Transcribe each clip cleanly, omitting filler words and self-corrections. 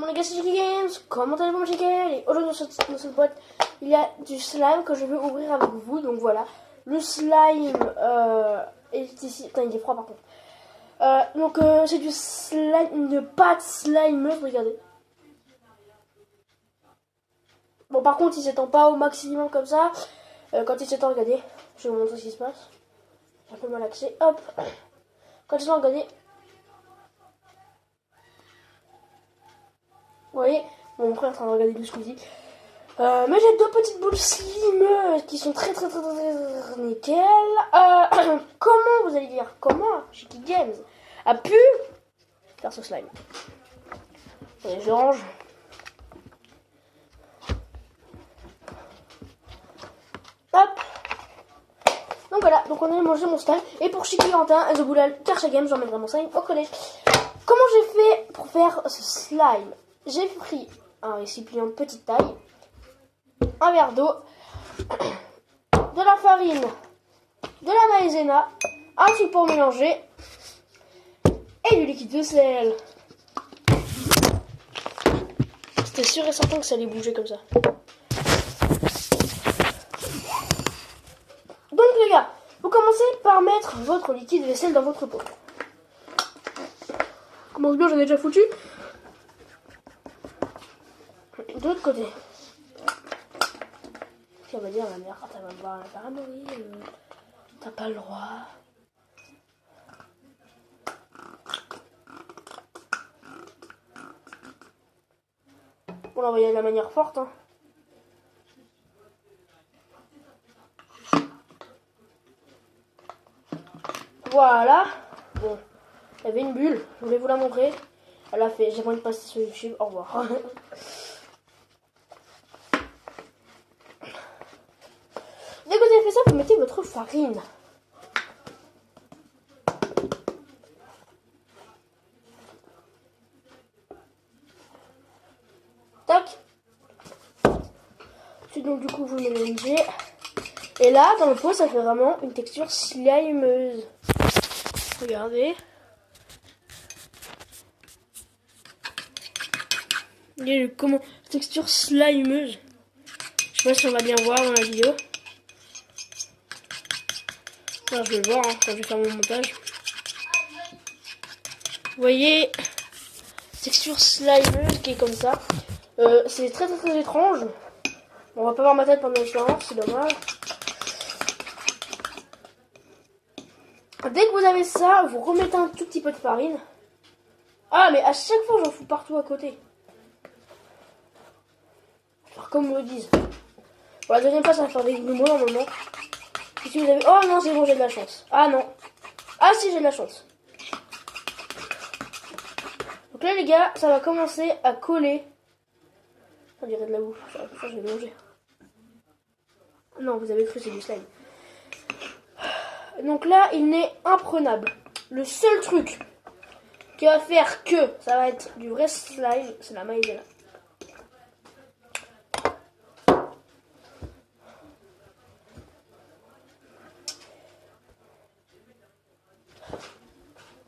Mon les gars, c'est Jiki Games, comment allez-vous mon Jiki? Et aujourd'hui dans cette boîte, il y a du slime que je vais ouvrir avec vous. Donc voilà, le slime est ici. Putain, il est froid par contre. C'est du slime, une pâte slimeuse, regardez. Bon, par contre, il s'étend pas au maximum comme ça. Quand il s'étend, regardez, je vais vous montrer ce qui se passe. J'ai un peu mal accès, hop. Quand il s'étend, regardez. Vous voyez, mon frère est en train de regarder du Squeezie. Mais j'ai deux petites boules slim qui sont très nickel. Comment vous allez dire, comment Jiki Games a pu faire ce slime? Allez, je range. Hop. Donc voilà, donc on a mangé mon slime. Et pour Jiki Quentin, The Boulal, Karcha Games, j'emmènerai mon slime au collège. Comment j'ai fait pour faire ce slime? J'ai pris un récipient de petite taille, un verre d'eau, de la farine, de la maïzena, un truc pour mélanger et du liquide de sel. C'était sûr et certain que ça allait bouger comme ça. Donc les gars, vous commencez par mettre votre liquide vaisselle dans votre pot. Commence bien, j'en ai déjà foutu. De l'autre côté. On va dire à ma mère, quand elle va me voir, elle va dire, t'as pas le droit. On va y aller de la manière forte. Hein. Voilà. Bon, il y avait une bulle, je voulais vous la montrer. Elle a fait, j'ai pas envie de passer sur YouTube, au revoir. Dès que vous avez fait ça, vous mettez votre farine. Tac. Ensuite, donc du coup, vous mélangez. Et là, dans le pot, ça fait vraiment une texture slimeuse. Regardez. Regardez comment texture slimeuse. Je sais pas si on va bien voir dans la vidéo. Alors, je vais le voir hein, quand je vais faire mon montage. Vous voyez, texture slimeuse qui est comme ça. C'est très étrange. On va pas voir ma tête pendant l'expérience, c'est dommage. Dès que vous avez ça, vous remettez un tout petit peu de farine. Ah, mais à chaque fois, j'en fous partout à côté. Alors, comme me disent. Bon, la deuxième fois, ça va faire des mots normalement. Et si vous avez... Oh non, c'est bon, j'ai de la chance. Ah non. Ah si, j'ai de la chance. Donc là, les gars, ça va commencer à coller. On dirait de la bouffe. Ça, je vais manger. Non, vous avez cru, c'est du slime. Donc là, il n'est imprenable. Le seul truc qui va faire que ça va être du vrai slime, c'est la maïzena.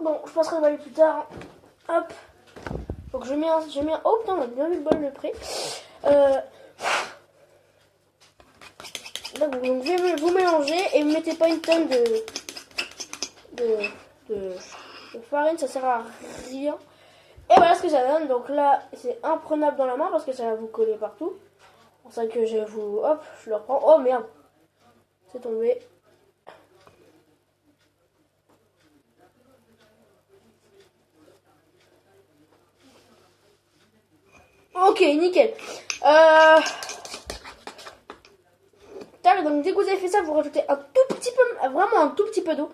Bon, je passerai le balai plus tard. Hop. Donc je mets un... Oh putain, on a bien vu le bol de près. Donc vous mélangez et vous mettez pas une tonne de farine, ça sert à rien. Et voilà ce que ça donne. Donc là, c'est imprenable dans la main parce que ça va vous coller partout. C'est pour ça que je vous... Hop, je le reprends. Oh merde. C'est tombé. Ok, nickel. Donc dès que vous avez fait ça, vous rajoutez un tout petit peu, vraiment un tout petit peu d'eau.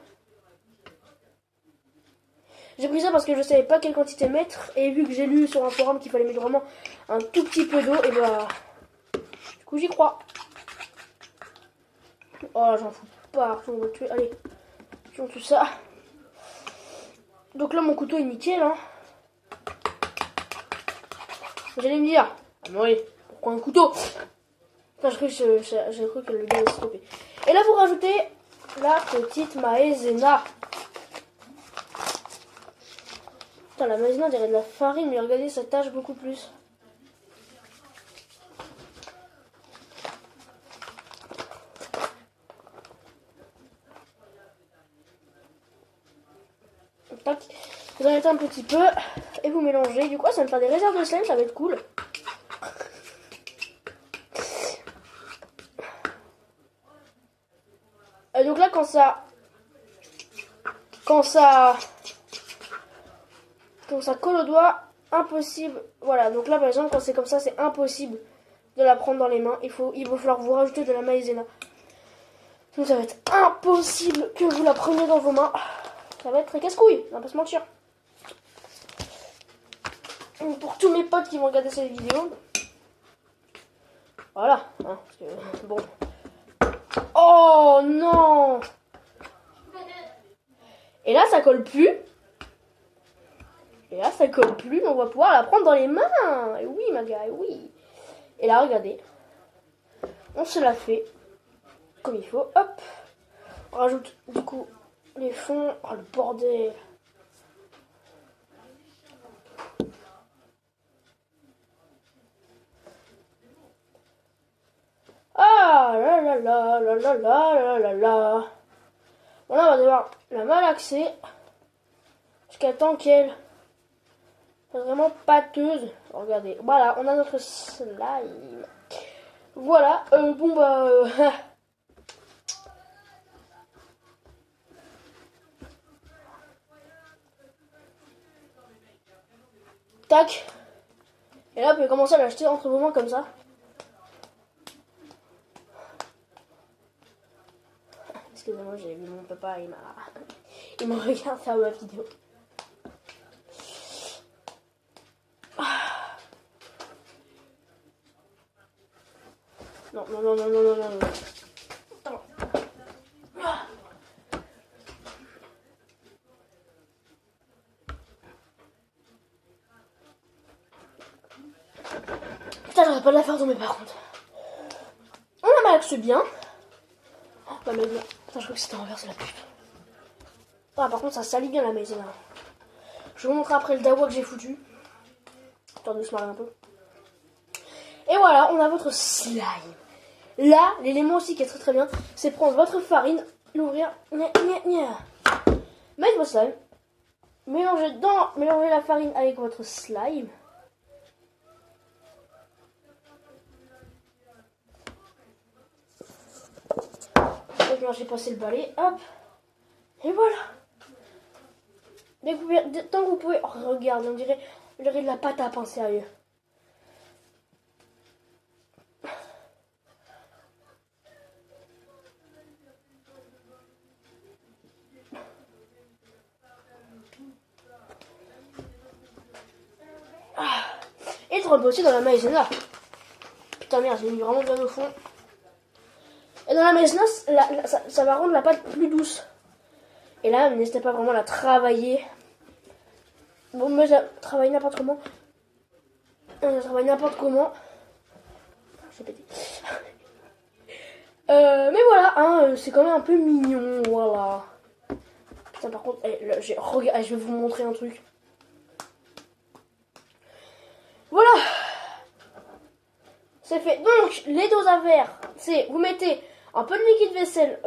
J'ai pris ça parce que je savais pas quelle quantité mettre. Et vu que j'ai lu sur un forum qu'il fallait mettre vraiment un tout petit peu d'eau, et bah... Du coup j'y crois. Oh j'en fous pas, on va tuer. Allez, tuons tout ça. Donc là mon couteau est nickel hein. Vous allez me dire, ah mais oui, pourquoi un couteau? Enfin, j'ai cru que le gars allait stopper. Et là, vous rajoutez la petite maïzena. Putain, la maïzena, on dirait de la farine, mais regardez, ça tâche beaucoup plus. Tac. Vous en mettez un petit peu et vous mélangez. Du coup, ça va me faire des réserves de slime, ça va être cool. Et donc là, quand ça colle au doigt, impossible. Voilà, donc là par exemple, quand c'est comme ça, c'est impossible de la prendre dans les mains. Il va falloir vous rajouter de la maïzena. Donc ça va être impossible que vous la preniez dans vos mains. Ça va être très casse-couille, on va pas se mentir. Donc pour tous mes potes qui vont regarder cette vidéo, voilà, hein, parce que, bon. Oh non! Et là, ça colle plus. Et là, ça colle plus, mais on va pouvoir la prendre dans les mains. Et oui, ma gars, oui. Et là, regardez. On se la fait comme il faut. Hop. On rajoute, du coup, les fonds. Oh, le bordel. Ah là là là là là là là là. Bon, là, on va devoir la malaxer jusqu'à temps qu'elle soit vraiment pâteuse. Regardez, voilà, on a notre slime. Voilà, bon bah... Tac. Et là, vous pouvez commencer à l'acheter entre vos mains comme ça. Excusez-moi, j'ai vu mon papa, il m'a regardé faire ma vidéo. Non, non, non, non, non, non, non, non. Attends. Putain, j'aurais pas de la faire tomber par contre. On la malaxe bien. Oh, la maison. Putain, je crois que c'était renversé la pute. Ah, par contre, ça salit bien la maison. Je vais vous montrer après le dawa que j'ai foutu. Histoire de se marrer un peu. Et voilà, on a votre slime. Là, l'élément aussi qui est très très bien, c'est prendre votre farine, l'ouvrir, mettre votre slime, mélanger la farine avec votre slime. Donc là, j'ai passé le balai, hop, et voilà. Tant que vous pouvez, oh, regardez, on dirait de la pâte à pain, sérieux. Et tu aussi dans la maïzena. Putain merde, j'ai mis vraiment bien au fond. Et dans la maïzena, ça va rendre la pâte plus douce. Et là, n'hésitez pas vraiment à la travailler. Bon, mais je la travaille n'importe comment. Je travaille n'importe comment. J'ai pété. Mais voilà, hein, c'est quand même un peu mignon, voilà. Putain, par contre, regarde, je vais vous montrer un truc. Voilà. C'est fait. Donc, les doses à faire, c'est vous mettez un peu de liquide vaisselle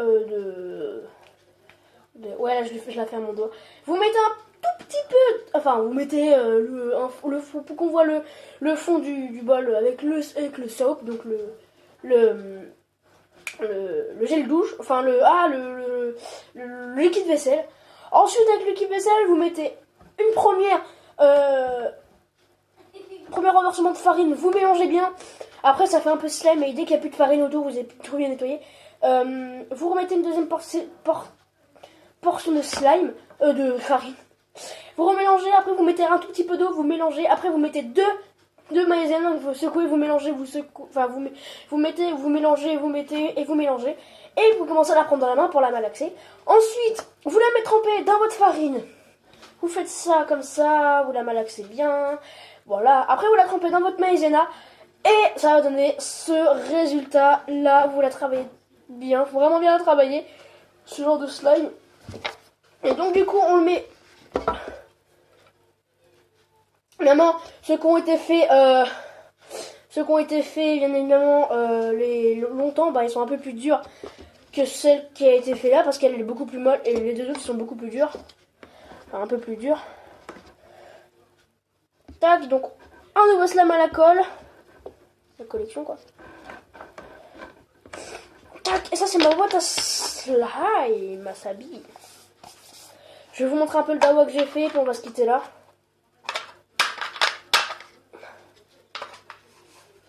ouais, là, je la fais à mon doigt. Vous mettez un tout petit peu, enfin, vous mettez le fond, pour qu'on voit le fond du bol avec le soap, donc le gel douche, enfin le liquide vaisselle. Ensuite, avec le liquide vaisselle, vous mettez une premier renversement de farine, vous mélangez bien. Après, ça fait un peu slime, et dès qu'il n'y a plus de farine autour, vous avez tout bien nettoyé. Vous remettez une deuxième portion de slime, de farine. Vous remélangez, après vous mettez un tout petit peu d'eau, vous mélangez, après vous mettez deux maïzena, vous secouez, vous mélangez, enfin vous mettez, vous mélangez, vous mettez et vous mélangez. Et vous commencez à la prendre dans la main pour la malaxer. Ensuite, vous la mettez trempée dans votre farine. Vous faites ça comme ça, vous la malaxez bien. Voilà, après vous la trempez dans votre maïzena. Et ça va donner ce résultat là, vous la travaillez bien, faut vraiment bien la travailler, ce genre de slime. Et donc du coup on le met Évidemment, ceux qui ont été faits, bien évidemment, longtemps, bah, ils sont un peu plus durs que celle qui a été faite là, parce qu'elle est beaucoup plus molle, et les deux autres sont beaucoup plus durs. Enfin, un peu plus durs. Tac, donc, un nouveau slime à la colle. La collection, quoi. Tac, et ça, c'est ma boîte à slime, à Sabi. Je vais vous montrer un peu le dawa que j'ai fait, puis on va se quitter là.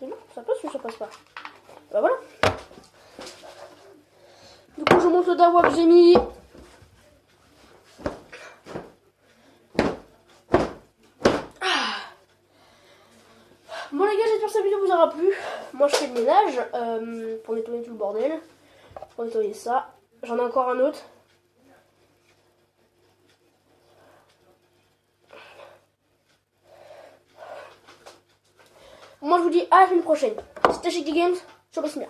Non, ça passe ou ça passe pas? Bah voilà. Du coup, je vous montre le dawa que j'ai mis. Bon les gars, j'espère que cette vidéo vous aura plu. Moi je fais le ménage pour nettoyer tout le bordel. Pour nettoyer ça. J'en ai encore un autre. Moi je vous dis à la semaine prochaine. C'était Shiki Games, je vous remercie bien.